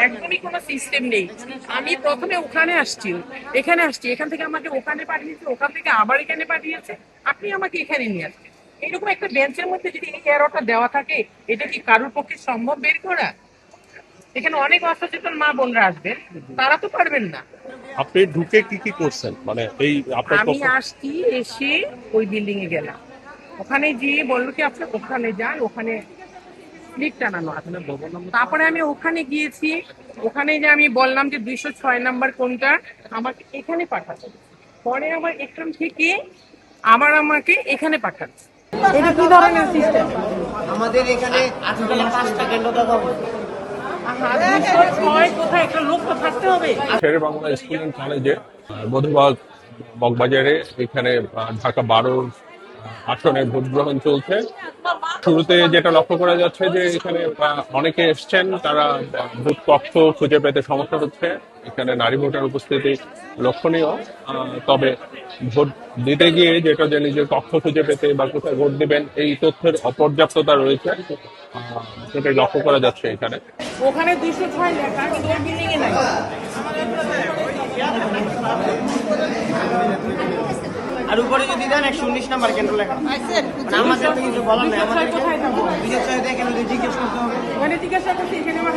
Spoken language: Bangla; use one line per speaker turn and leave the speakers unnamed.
একদমই কোনো সিস্টেম নেই। আমি প্রথমে ওখানে আসছি, এখানে আসছি, এখান থেকে আমাকে ওখানে পাঠিয়েছে, ওখান থেকে আবার এখানে পাঠিয়েছে, আপনি আমাকে এখানে নিয়ে আসছেন। এরকম একটা বেঞ্চের মধ্যে যদি এই এররটা দেওয়া থাকে, এটা কি কারোর পক্ষে সম্ভব বের করা? এখানে অনেক অসচেতন মা বোনরা আসবেন, তারা তো পারবেন না।
আপনি ঢুকে কি কি করছেন, মানে এই আপনার
আমি আসছি, এসে ওই বিল্ডিং এ গেলাম, ওখানে গিয়ে বললো কি আপনি ওখানে যান, ওখানে স্লিপ টানানো আছে। তারপরে আমি ওখানে গিয়েছি, ওখানে যে আমি বললাম যে 206 নাম্বার কোনটা, আমাকে এখানে পাঠাচ্ছে। পরে আমার এখান থেকে আবার আমাকে এখানে পাঠাচ্ছে। এটা কি ধরনের সিস্টেম?
আমাদের এখানে 5টা কেন্দ্র দেওয়া হবে।
206 কোথায়? একটা লোক তো থাকতে হবে।
শেরে বাংলা স্কুল অ্যান্ড কলেজে মধুবাগ বকবাজারে এখানে ঢাকা 12 আসনের ভোট গ্রহণ চলছে। শুরুতে যেটা লক্ষ্য করা যাচ্ছে যে এখানে অনেকে এসছেন, তারা ভোট কক্ষ খুঁজে পেতে সমস্যা হচ্ছে। এখানে নারী ভোটার উপস্থিতি লক্ষণীয়, তবে ভোট দিতে গিয়ে যেটা যে নিজের কক্ষ খুঁজে পেতে বা কোথায় ভোট দিবেন এই তথ্যের অপর্যাপ্ততা রয়েছে, সেটাই লক্ষ্য করা যাচ্ছে এখানে।
ওখানে 206 লেখা, কিন্তু ওই বিল্ডিং এ নাই।
আর উপরে যদি দেন 119 নাম্বার কেন্দ্র লেখা। আমাদের তো কিছু বলার নাই, আমাদের
কোথায় থাকবো?
বিজয় সাহেব দেখেন জিজ্ঞেস করতে হবে।
ওখানে জিজ্ঞাসা করছি, এখানে আমার